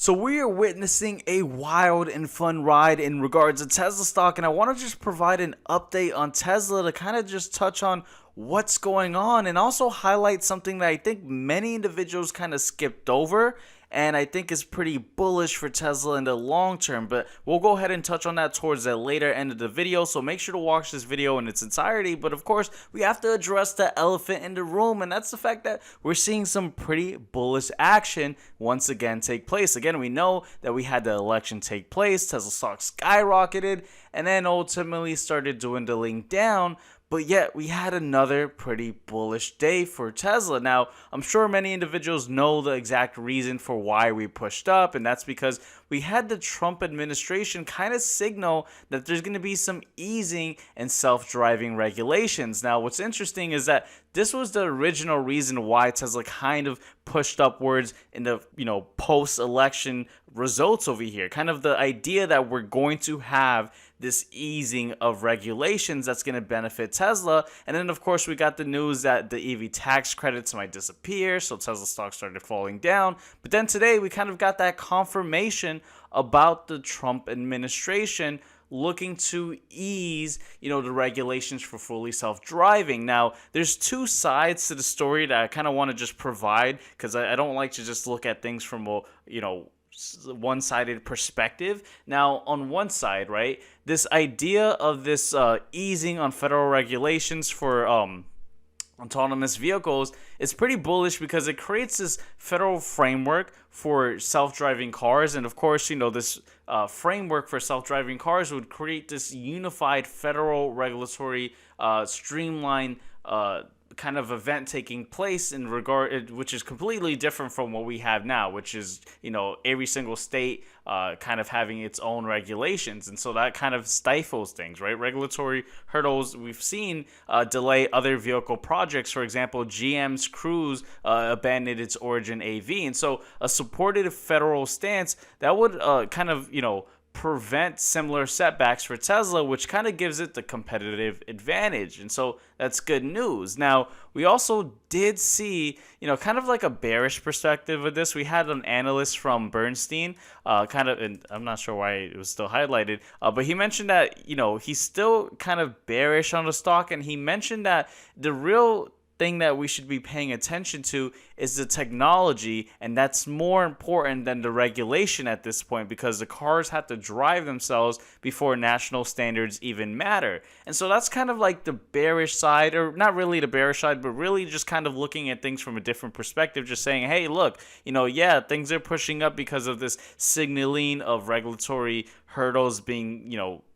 So we are witnessing a wild and fun ride in regards to Tesla stock, and I want to just provide an update on Tesla to kind of just touch on what's going on and also highlight something that I think many individuals kind of skipped over and I think is pretty bullish for Tesla in the long term. But we'll go ahead and touch on that towards the later end of the video, so make sure to watch this video in its entirety. But of course, we have to address the elephant in the room, and that's the fact that we're seeing some pretty bullish action once again take place. Again, we know that we had the election take place, Tesla stock skyrocketed, and then ultimately started dwindling down. But yet, we had another pretty bullish day for Tesla. Now, I'm sure many individuals know the exact reason for why we pushed up, and that's because we had the Trump administration kind of signal that there's going to be some easing in self-driving regulations. Now, what's interesting is that this was the original reason why Tesla kind of pushed upwards in the, post-election results over here. Kind of the idea that we're going to have this easing of regulations that's going to benefit Tesla. And then, of course, we got the news that the EV tax credits might disappear, so Tesla stock started falling down. But then today, we kind of got that confirmation about the Trump administration looking to ease, the regulations for fully self-driving. Now, there's two sides to the story that I kind of want to just provide, because I don't like to just look at things from a, one-sided perspective. Now, on one side, right, this idea of this easing on federal regulations for autonomous vehicles is pretty bullish because it creates this federal framework for self-driving cars. And of course, this framework for self-driving cars would create this unified federal regulatory streamline kind of event taking place in regard, which is completely different from what we have now, which is every single state kind of having its own regulations, and so that kind of stifles things, right? Regulatory hurdles we've seen delay other vehicle projects. For example, GM's Cruise abandoned its Origin AV, and so a supported federal stance that would kind of prevent similar setbacks for Tesla, which kind of gives it the competitive advantage. And so that's good news. Now, we also did see, kind of like a bearish perspective of this. We had an analyst from Bernstein, and I'm not sure why it was still highlighted, but he mentioned that, he's still kind of bearish on the stock, and he mentioned that the real thing that we should be paying attention to is the technology, and that's more important than the regulation at this point, because the cars have to drive themselves before national standards even matter. And so that's kind of like the bearish side, or not really the bearish side, but really just kind of looking at things from a different perspective, just saying, hey, look, things are pushing up because of this signaling of regulatory hurdles being,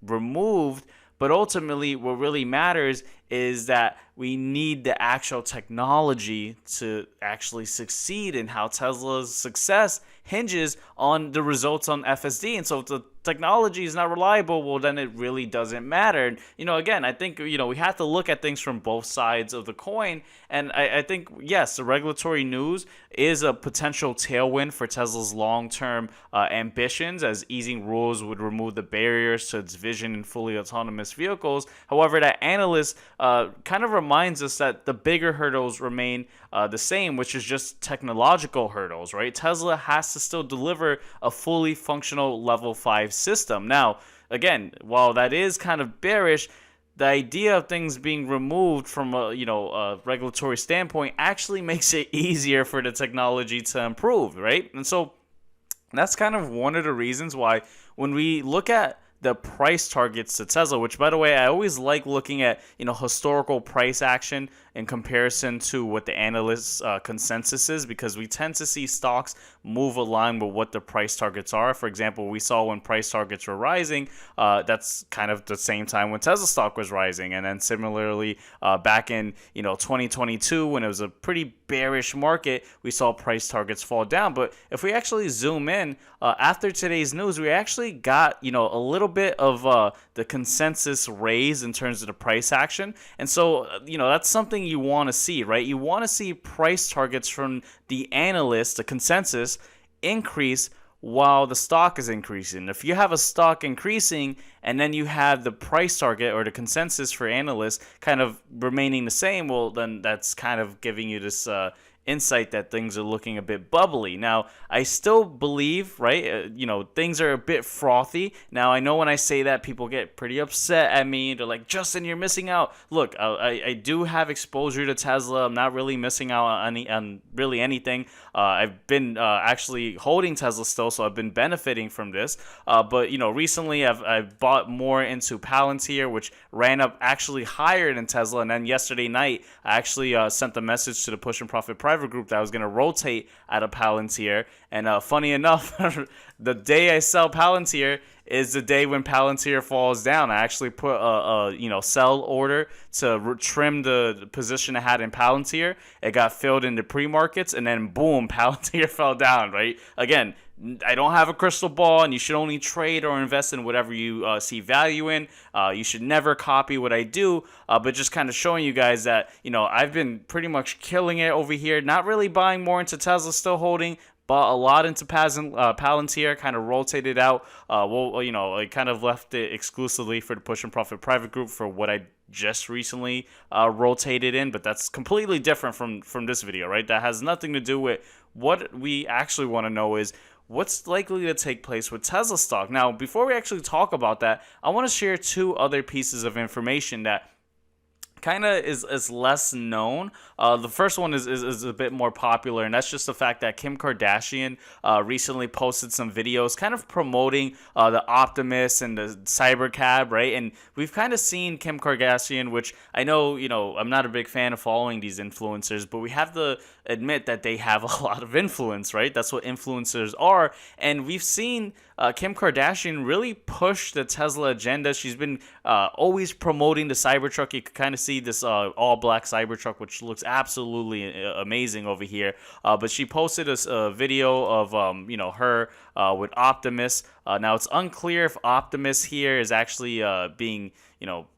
removed. But ultimately, what really matters is that we need the actual technology to actually succeed, and how Tesla's success hinges on the results on FSD. And so if the technology is not reliable, well, then it really doesn't matter. And, again, I think, we have to look at things from both sides of the coin. And I think, yes, the regulatory news is a potential tailwind for Tesla's long-term ambitions, as easing rules would remove the barriers to its vision in fully autonomous vehicles. However, that analyst kind of reminds us that the bigger hurdles remain the same, which is just technological hurdles, right? Tesla has to still deliver a fully functional level 5 system. Now, again, while that is kind of bearish, the idea of things being removed from a regulatory standpoint actually makes it easier for the technology to improve, right? And so that's kind of one of the reasons why when we look at the price targets to Tesla, which, by the way, I always like looking at, historical price action in comparison to what the analysts' consensus is, because we tend to see stocks move along with what the price targets are. For example, we saw when price targets were rising, that's kind of the same time when Tesla stock was rising. And then similarly, back in 2022, when it was a pretty bearish market, we saw price targets fall down. But if we actually zoom in, after today's news, we actually got a little bit of the consensus raise in terms of the price action. And so that's something you want to see, right? You want to see price targets from the analysts, the consensus, increase while the stock is increasing. If you have a stock increasing and then you have the price target or the consensus for analysts kind of remaining the same, well, then that's kind of giving you this insight that things are looking a bit bubbly. Now, I still believe, right, things are a bit frothy. Now, I know when I say that, people get pretty upset at me. They're like, Justin, you're missing out. Look, I do have exposure to Tesla. I'm not really missing out on really anything. I've been actually holding Tesla still, so I've been benefiting from this. But recently I've bought more into Palantir, which ran up actually higher than Tesla. And then yesterday night, I actually sent the message to the Push and Profit private group that I was going to rotate out of Palantir. And funny enough, the day I sell Palantir is the day when Palantir falls down. I actually put a sell order to trim the position I had in Palantir. It got filled into pre-markets, and then boom, Palantir fell down, right? Again, I don't have a crystal ball, and you should only trade or invest in whatever you see value in. You should never copy what I do, but just kind of showing you guys that, I've been pretty much killing it over here, not really buying more into Tesla, still holding, bought a lot into Palantir, kind of rotated out. I kind of left it exclusively for the Push and Profit private group for what I just recently rotated in, but that's completely different from this video, right? That has nothing to do with what we actually want to know is what's likely to take place with Tesla stock. Now, before we actually talk about that, I want to share two other pieces of information that kind of is less known. The first one is a bit more popular, and that's just the fact that Kim Kardashian recently posted some videos kind of promoting the Optimus and the Cybercab, right? And we've kind of seen Kim Kardashian, which I know, I'm not a big fan of following these influencers, but we have to admit that they have a lot of influence, right? That's what influencers are. And we've seen Kim Kardashian really push the Tesla agenda. She's been always promoting the Cybertruck. You can kind of see this all-black Cybertruck, which looks absolutely amazing over here. But she posted a video of her with Optimus. Now it's unclear if Optimus here is actually being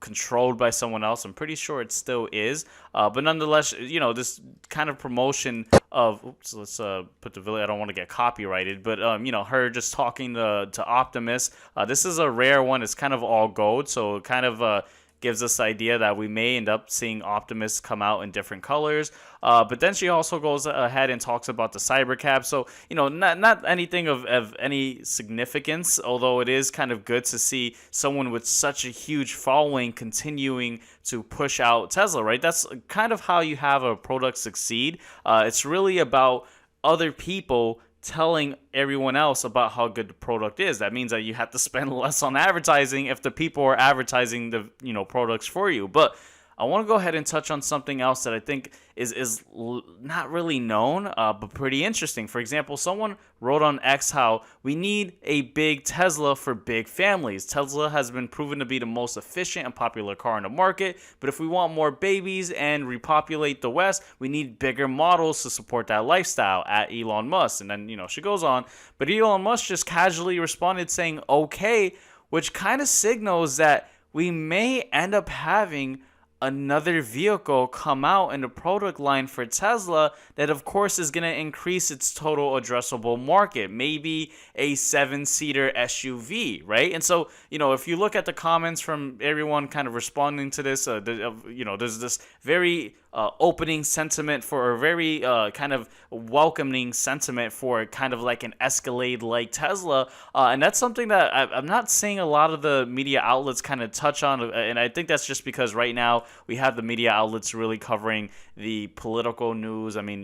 controlled by someone else. I'm pretty sure it still is. But nonetheless, this kind of promotion of, let's put the video, I don't want to get copyrighted, but, her just talking to Optimus. This is a rare one. It's kind of all gold, so it kind of gives us the idea that we may end up seeing Optimus come out in different colors. But then she also goes ahead and talks about the Cybercab. So, not anything of any significance, although it is kind of good to see someone with such a huge following continuing to push out Tesla, right? That's kind of how you have a product succeed. It's really about other people telling everyone else about how good the product is. That means that you have to spend less on advertising if the people are advertising the products for you. But I want to go ahead and touch on something else that I think is not really known, but pretty interesting. For example, someone wrote on X how we need a big Tesla for big families. Tesla has been proven to be the most efficient and popular car in the market, but if we want more babies and repopulate the West, we need bigger models to support that lifestyle at Elon Musk. And then, she goes on, but Elon Musk just casually responded saying, okay, which kind of signals that we may end up having another vehicle come out in the product line for Tesla that of course is going to increase its total addressable market, maybe a 7-seater SUV, right? And so, if you look at the comments from everyone kind of responding to this, there's this very opening sentiment for a very kind of welcoming sentiment for kind of like an Escalade like Tesla, and that's something that I'm not seeing a lot of the media outlets kind of touch on, and I think that's just because right now we have the media outlets really covering the political news. I mean,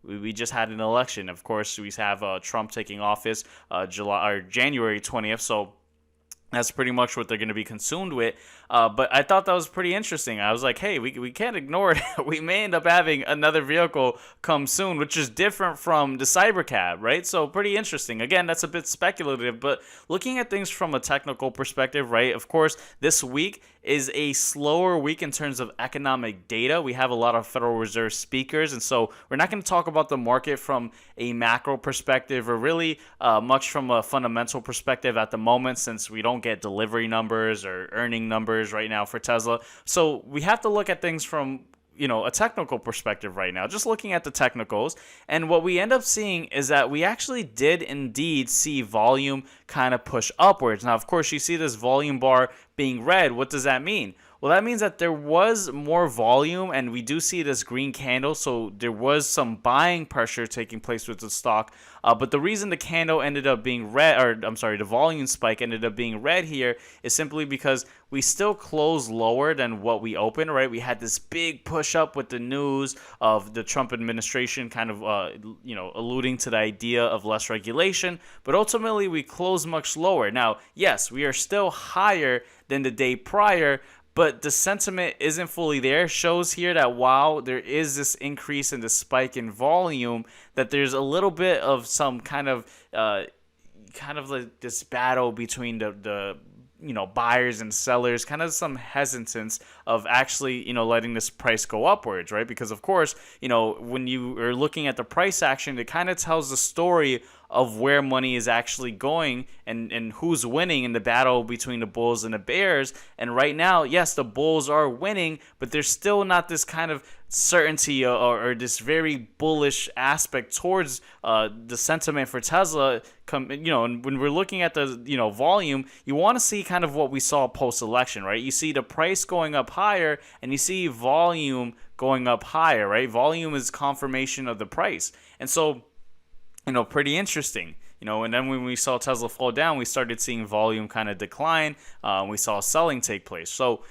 we just had an election. Of course, we have Trump taking office January 20th, so that's pretty much what they're going to be consumed with. But I thought that was pretty interesting. I was like, hey, we can't ignore it. We may end up having another vehicle come soon, which is different from the Cybercab, right? So pretty interesting. Again, that's a bit speculative, but looking at things from a technical perspective, right? Of course, this week is a slower week in terms of economic data. We have a lot of Federal Reserve speakers, and so we're not going to talk about the market from a macro perspective or really much from a fundamental perspective at the moment, since we don't get delivery numbers or earning numbers right now for Tesla. So we have to look at things from a technical perspective right now, just looking at the technicals. And what we end up seeing is that we actually did indeed see volume kind of push upwards. Now, of course, you see this volume bar being red. What does that mean? Well, that means that there was more volume, and we do see this green candle, so there was some buying pressure taking place with the stock. But the reason the candle ended up being red, or I'm sorry, the volume spike ended up being red here is simply because we still closed lower than what we opened, right? We had this big push up with the news of the Trump administration kind of, alluding to the idea of less regulation, but ultimately we closed much lower. Now, yes, we are still higher than the day prior, but the sentiment isn't fully there. It shows here that while there is this increase in the spike in volume, that there's a little bit of some kind of like this battle between the buyers and sellers, kind of some hesitance of actually, letting this price go upwards, right? Because of course, when you are looking at the price action, it kind of tells the story of where money is actually going and who's winning in the battle between the bulls and the bears. And right now, yes, the bulls are winning, but there's still not this kind of certainty or this very bullish aspect towards the sentiment for Tesla. And when we're looking at the volume, you want to see kind of what we saw post-election, right? You see the price going up higher, and you see volume going up higher, right? Volume is confirmation of the price, and so pretty interesting. And then when we saw Tesla fall down, we started seeing volume kind of decline. We saw selling take place. So,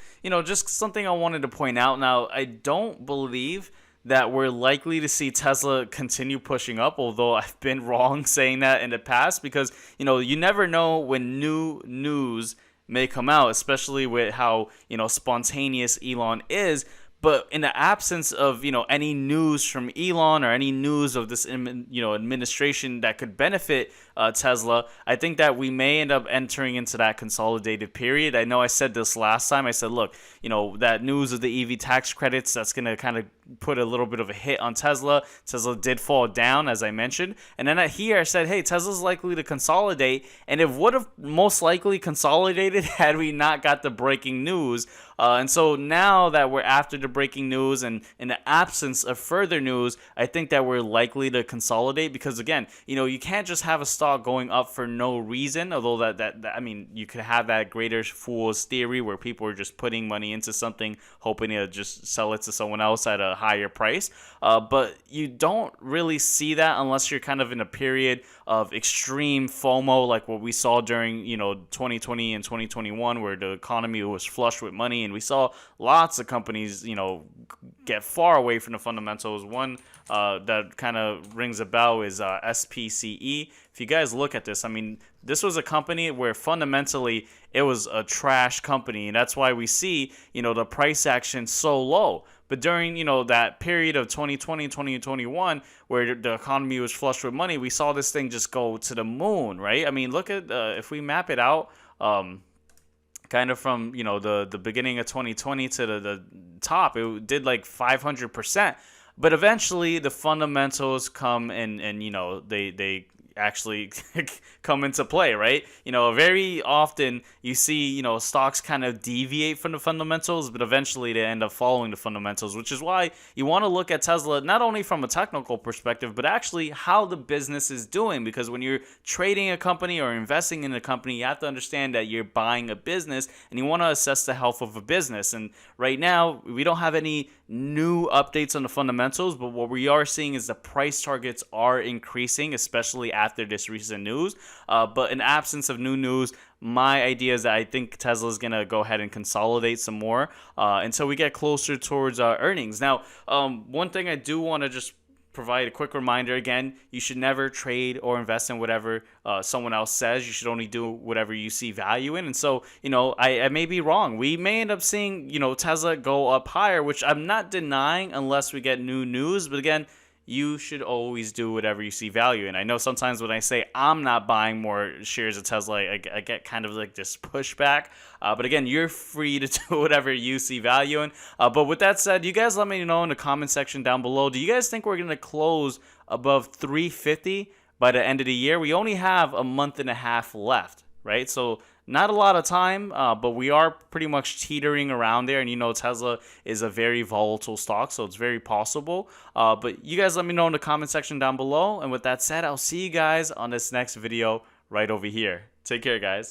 just something I wanted to point out. Now, I don't believe that we're likely to see Tesla continue pushing up, although I've been wrong saying that in the past, because, you never know when new news may come out, especially with how, spontaneous Elon is. But in the absence of any news from Elon or any news of this administration that could benefit Tesla, I think that we may end up entering into that consolidated period. I know I said this last time. I said, look, that news of the EV tax credits, that's going to kind of put a little bit of a hit on Tesla. Tesla did fall down, as I mentioned. And then here I said, hey, Tesla's likely to consolidate. And it would have most likely consolidated had we not got the breaking news. And so now that we're after the breaking news and in the absence of further news, I think that we're likely to consolidate because, again, you can't just have a stock going up for no reason, although that I mean, you could have that greater fool's theory where people are just putting money into something, hoping to just sell it to someone else at a higher price. But you don't really see that unless you're kind of in a period of extreme FOMO, like what we saw during 2020 and 2021, where the economy was flush with money, and we saw lots of companies get far away from the fundamentals. One that kind of rings a bell is SPCE. If you guys look at this, I mean, this was a company where fundamentally it was a trash company, and that's why we see the price action so low. But during, that period of 2020, 2021, where the economy was flush with money, we saw this thing just go to the moon, right? I mean, look at, if we map it out, kind of from, the beginning of 2020 to the top, it did like 500%. But eventually the fundamentals come and they actually come into play, right? Very often you see, stocks kind of deviate from the fundamentals, but eventually they end up following the fundamentals, which is why you want to look at Tesla not only from a technical perspective, but actually how the business is doing. Because when you're trading a company or investing in a company, you have to understand that you're buying a business and you want to assess the health of a business. And right now, we don't have any new updates on the fundamentals, but what we are seeing is the price targets are increasing, especially after this recent news. But in absence of new news, my idea is that I think Tesla is going to go ahead and consolidate some more until we get closer towards earnings. Now, one thing I do want to just provide a quick reminder again: you should never trade or invest in whatever someone else says. You should only do whatever you see value in. And so, I may be wrong. We may end up seeing, Tesla go up higher, which I'm not denying unless we get new news. But again, you should always do whatever you see value in. I know sometimes when I say I'm not buying more shares of Tesla, I get kind of like this pushback. But again, you're free to do whatever you see value in. But with that said, you guys let me know in the comment section down below. Do you guys think we're going to close above 350 by the end of the year? We only have a month and a half left, right? So not a lot of time, but we are pretty much teetering around there. And Tesla is a very volatile stock, so it's very possible. But you guys let me know in the comment section down below. And with that said, I'll see you guys on this next video right over here. Take care, guys.